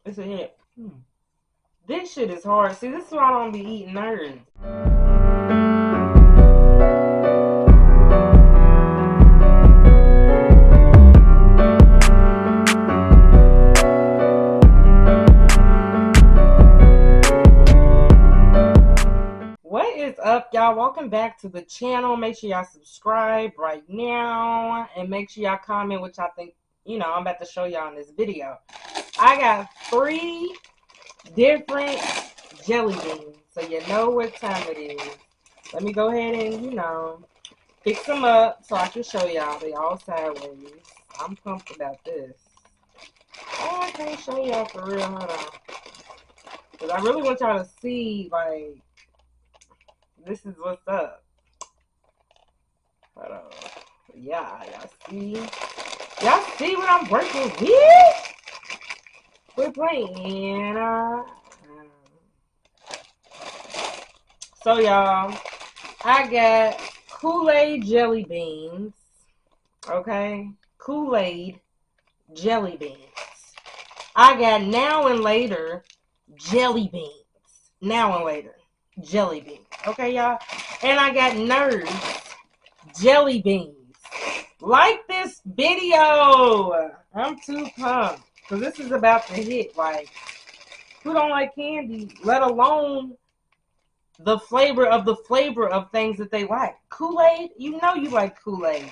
It's a hit. This shit is hard. See, this is why I don't be eating nerds. What is up, y'all? Welcome back to the channel. Make sure y'all subscribe right now. And make sure y'all comment what y'all think, I'm about to show y'all in this video. I got 3 different jelly beans. So you know what time it is. Let me go ahead and, fix them up so I can show y'all. They all sideways. I'm pumped about this. Oh, I can't show y'all for real. Hold on. Because I really want y'all to see, like, this is what's up. Hold on. Yeah, y'all see? Y'all see what I'm working with? We're playing. So, y'all, I got Kool-Aid jelly beans. Okay? Kool-Aid jelly beans. I got now and later jelly beans. Now and later jelly beans. Okay, y'all? And I got nerds jelly beans. Like this video. I'm too pumped. Because this is about to hit. Like, who don't like candy? Let alone the flavor of things that they like. Kool-Aid, you know you like Kool-Aid.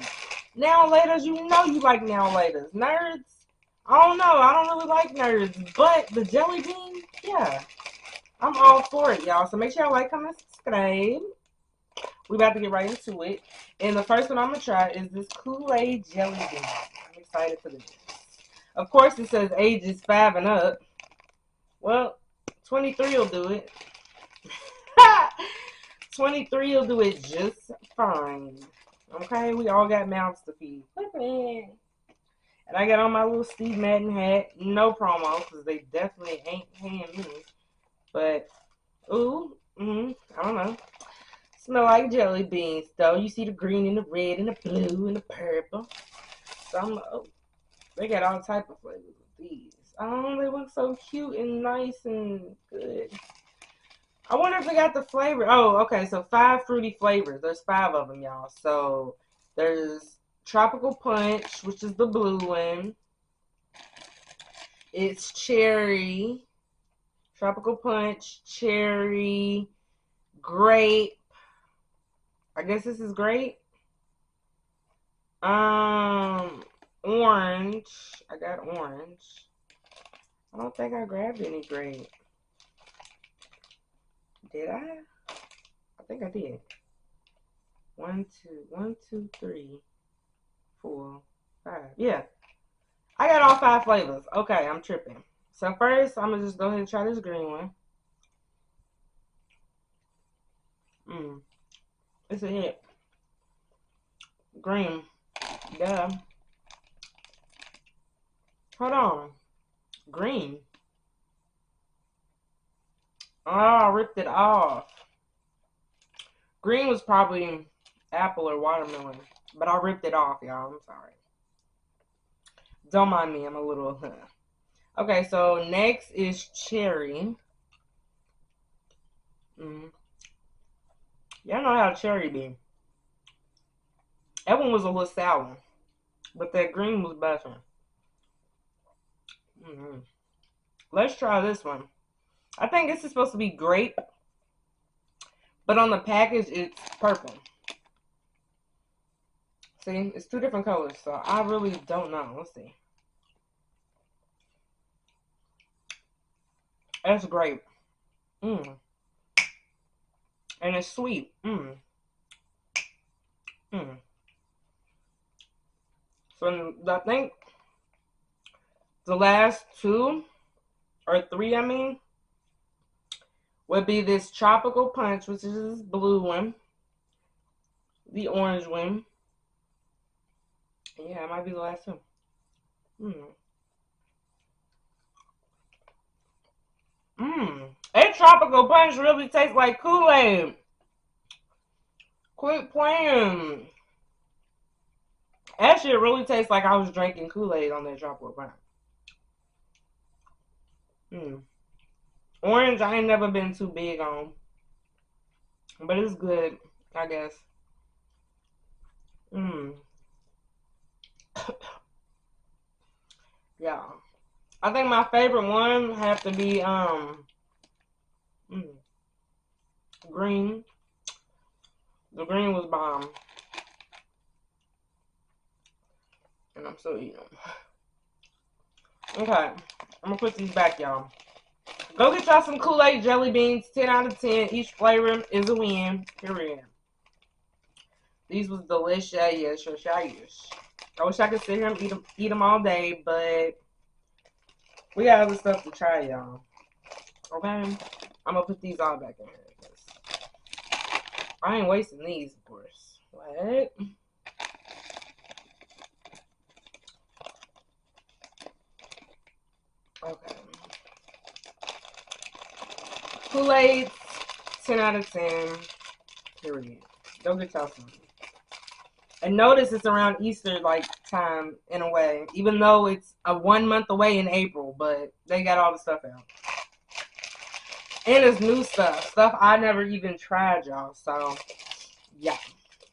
Now and laters, you know you like now and laters. Nerds, I don't know. I don't really like nerds. But the jelly bean, yeah. I'm all for it, y'all. So make sure y'all like, comment, subscribe. We about to get right into it. And the first one I'm going to try is this Kool-Aid jelly bean. I'm excited for this. Of course, it says ages 5 and up. Well, 23 will do it. 23 will do it just fine. Okay, we all got mouths to feed. And I got on my little Steve Madden hat. No promo, because they definitely ain't paying me. But, ooh, I don't know. Smell like jelly beans, though. You see the green and the red and the blue and the purple. So they got all type of flavors with these. Oh, they look so cute and nice and good. I wonder if they got the flavor. Oh, okay. So 5 fruity flavors. There's 5 of them, y'all. So there's tropical punch, which is the blue one. It's cherry, tropical punch, cherry, grape. I guess this is grape. Orange. I got orange. I don't think I grabbed any grape. Did I? I think I did. 1, 2, 3, 4, 5. Yeah. I got all 5 flavors. Okay, I'm tripping. So first, I'm going to just go ahead and try this green one. It's a hit. Green. Duh. Hold on. Green. Oh, I ripped it off. Green was probably apple or watermelon. But I ripped it off, y'all. I'm sorry. Don't mind me. I'm a little... Okay, so next is cherry. Y'all know how cherry be. That one was a little sour. But that green was better. Let's try this one. I think this is supposed to be grape. But on the package, it's purple. See, it's 2 different colors. So I really don't know. Let's see. That's grape. And it's sweet. So I think the last 2 or 3, I mean, would be this tropical punch, which is this blue one, the orange one. Yeah, it might be the last 2. That tropical punch really tastes like Kool-Aid. Quit playing. That shit really tastes like I was drinking Kool-Aid on that tropical punch. Mm. Orange, I ain't never been too big on. But it's good, I guess. Mm. Yeah. I think my favorite one have to be mm, green. The green was bomb. And I'm still eating them. Okay. I'm gonna put these back, y'all. Go get y'all some Kool-Aid jelly beans. 10 out of 10. Each flavor is a win. Period. These was delicious. Yes. I wish I could sit here and eat them all day, but we got other stuff to try, y'all. Okay? I'm gonna put these all back in here. I ain't wasting these, of course. What? Okay. Kool-Aid, 10 out of 10. Period. Go get y'all some. And notice it's around Easter like time in a way, even though it's a 1 month away in April, but they got all the stuff out. And it's new stuff I never even tried, y'all. So yeah.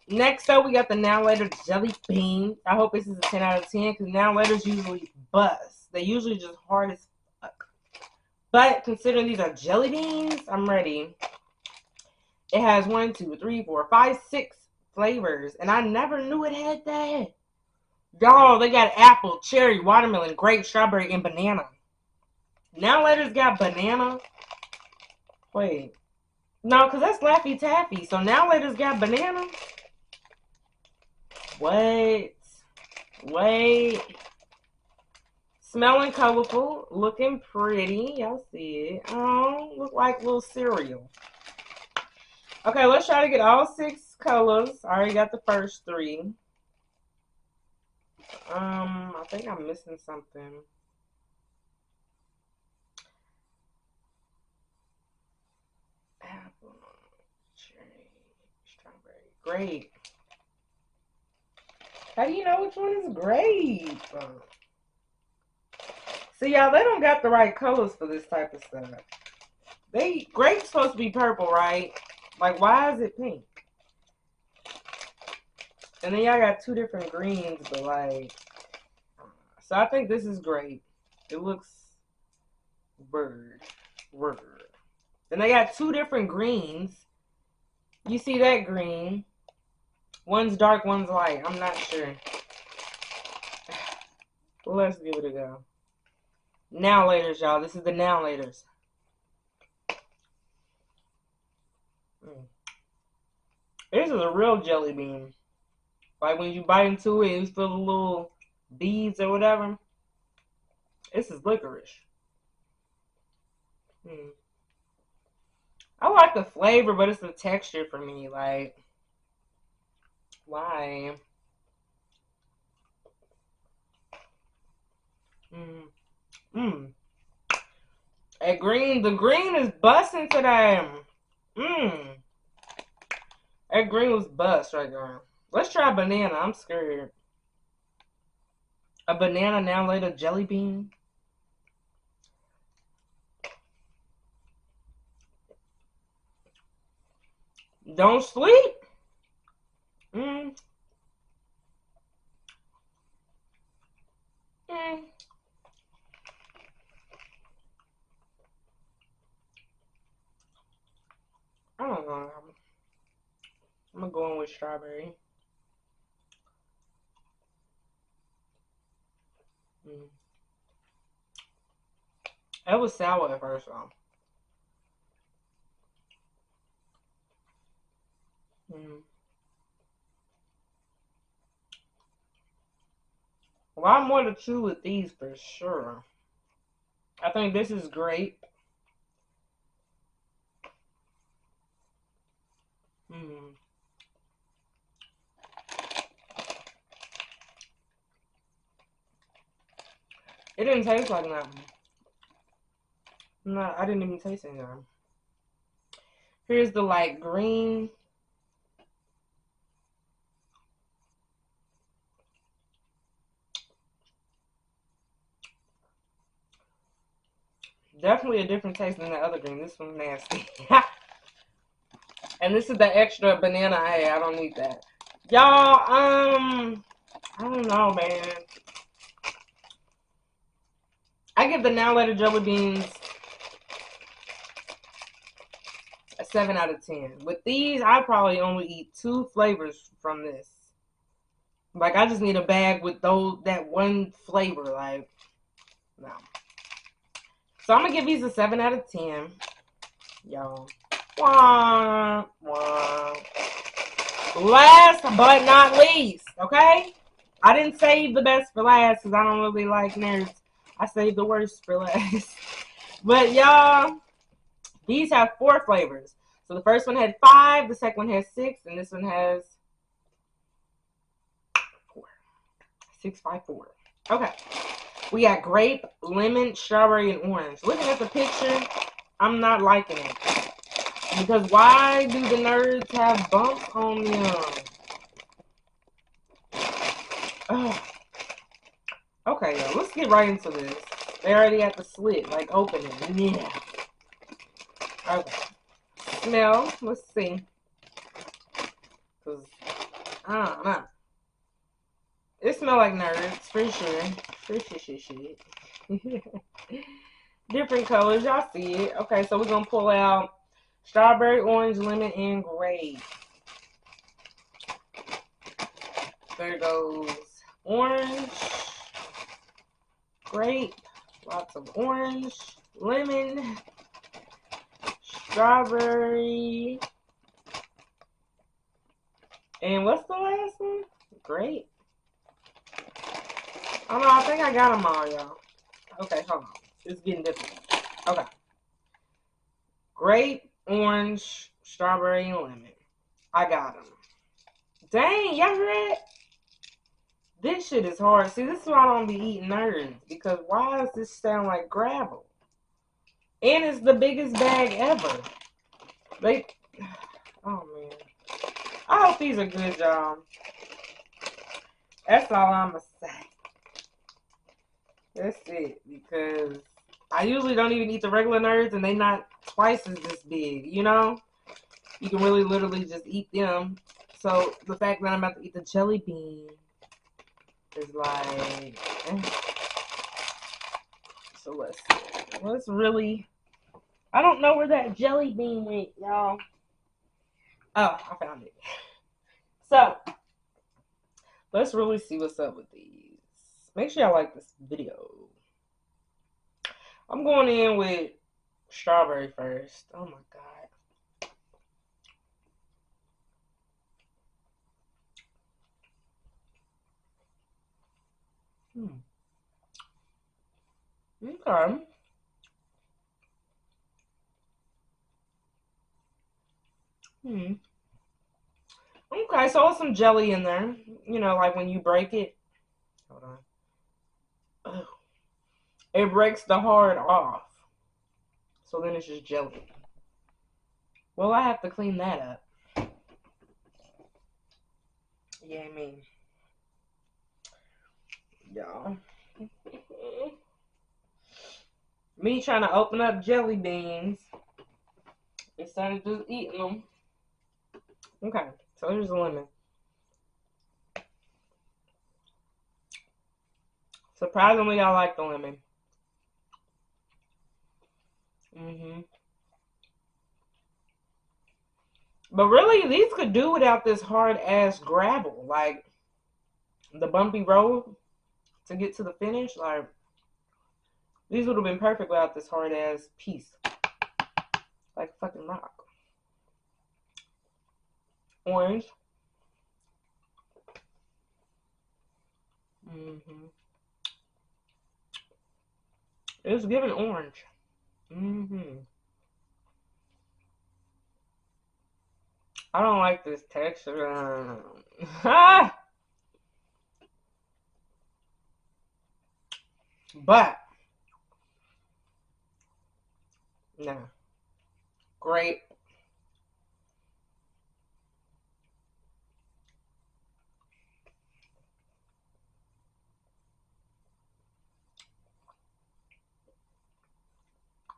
Next up, we got the Now Later jelly bean. I hope this is a 10 out of 10 because Now Later's usually bust. They usually just hard as fuck. But considering these are jelly beans, I'm ready. It has 1, 2, 3, 4, 5, 6 flavors, and I never knew it had that. Y'all, they got apple, cherry, watermelon, grape, strawberry, and banana. Now Later's got banana. Wait. No, because that's Laffy Taffy. So Now Later's got banana. Wait. Smelling colorful. Looking pretty. Y'all see it. Oh, look like little cereal. Okay, let's try to get all 6 colors. I already got the first 3. I think I'm missing something. Apple, cherry, strawberry, grape. How do you know which one is grape? See, y'all, they don't got the right colors for this type of stuff. Grape's supposed to be purple, right? Like, why is it pink? And then y'all got 2 different greens, but like, so I think this is grape. It looks word. Then they got 2 different greens. You see that green? One's dark, one's light. I'm not sure. Let's give it a go. Now Laters, y'all. This is the Now Laters. This is a real jelly bean. Like when you bite into it, it's full of little beads or whatever. This is licorice. I like the flavor, but it's the texture for me. Like, why? The green is busting today. That green was bust right there. Let's try banana. I'm scared. A banana Now Later jelly bean. Don't sleep. Mm. Mm. I don't know. I'm gonna go in with strawberry. Mm. It was sour at first, though. A lot more to chew with these for sure. I think this is grape. It didn't taste like nothing. No, I didn't even taste anything. Here's the light green. Definitely a different taste than the other green. This one's nasty. And this is the extra banana I had. I don't need that. Y'all, I don't know, man. I give the Now Later jelly beans a 7 out of 10. With these, I probably only eat 2 flavors from this. Like, I just need a bag with that one flavor. Like, no. So, I'm going to give these a 7 out of 10. Y'all. Wah, wah. Last but not least, okay? I didn't save the best for last because I don't really like nerds. I saved the worst for last. But, y'all, these have 4 flavors. So, the first one had 5, the second one has 6, and this one has 4. 6 by 4. Okay. We got grape, lemon, strawberry, and orange. Looking at the picture, I'm not liking it. Because why do the nerds have bumps on them? Ugh. Okay, y'all, let's get right into this. They already at the slit, like open it. Yeah. Okay. Smell, let's see. Cause I don't know. It smells like nerds, for sure. For sure. Different colors, y'all see it. Okay, so we're gonna pull out strawberry, orange, lemon, and grape. There goes orange, grape, lots of orange, lemon, strawberry, and what's the last one? Grape. Oh no, I think I got them all, y'all. Okay, hold on. It's getting difficult. Okay. Grape, orange, strawberry, and lemon. I got them. Dang, y'all heard it? This shit is hard. See, this is why I don't be eating nerds. Because why does this sound like gravel? And it's the biggest bag ever. Oh man. I hope these are good, y'all. That's all I'm going to say. That's it. Because I usually don't even eat the regular nerds and they not twice as this big, you know? You can really literally just eat them. So the fact that I'm about to eat the jelly bean is like, So let's really, I don't know where that jelly bean went, y'all. Oh, I found it. So let's really see what's up with these. Make sure y'all like this video. I'm going in with strawberry first. Oh my god. Okay. Okay, so there's some jelly in there. You know, like when you break it. Hold on. Ugh. It breaks the hard off. So then it's just jelly. Well, I have to clean that up. Yeah, I mean. Y'all. Me trying to open up jelly beans instead of just eating them. Okay, so here's the lemon. Surprisingly, I like the lemon. But really, these could do without this hard ass gravel. Like the bumpy road to get to the finish. Like these would have been perfect without this hard ass piece. Like a fucking rock. Orange. It's giving orange. I don't like this texture. But no. Great.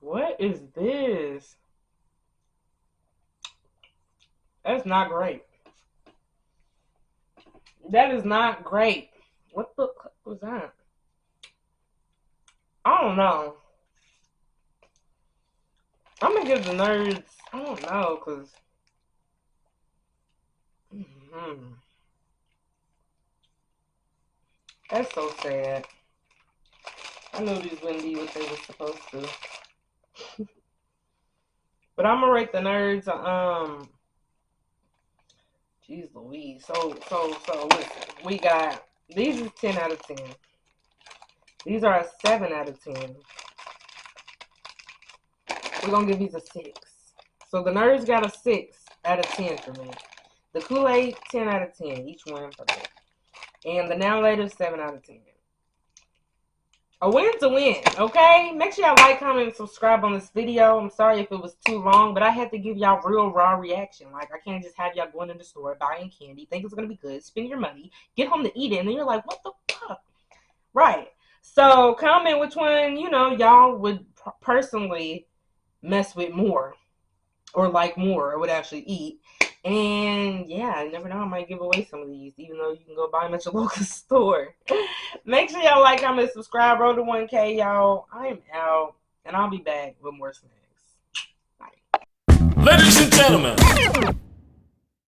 What is this? That's not great. That is not great. What the fuck was that? I don't know. I'm gonna give the nerds. I don't know, cause that's so sad. I knew these wouldn't be what they were supposed to. But I'm gonna rate the nerds. Jeez Louise. So listen. We got these is 10 out of 10. These are a 7 out of 10. We're gonna give these a 6. So the nerds got a 6 out of 10 for me. The Kool-Aid 10 out of 10. Each one for me. And the Now Later 7 out of 10. A win's a win, okay? Make sure y'all like, comment, and subscribe on this video. I'm sorry if it was too long, but I had to give y'all real raw reaction. Like, I can't just have y'all going in the store, buying candy, think it's going to be good, spend your money, get home to eat it, and then you're like, what the fuck? Right. So, comment which one, y'all would personally mess with more, or like more, or would actually eat. And yeah, I never know, I might give away some of these, even though you can go buy them at your local store. Make sure y'all like, comment, subscribe, roll to 1K, y'all. I am out, and I'll be back with more snacks. Bye. Ladies and gentlemen.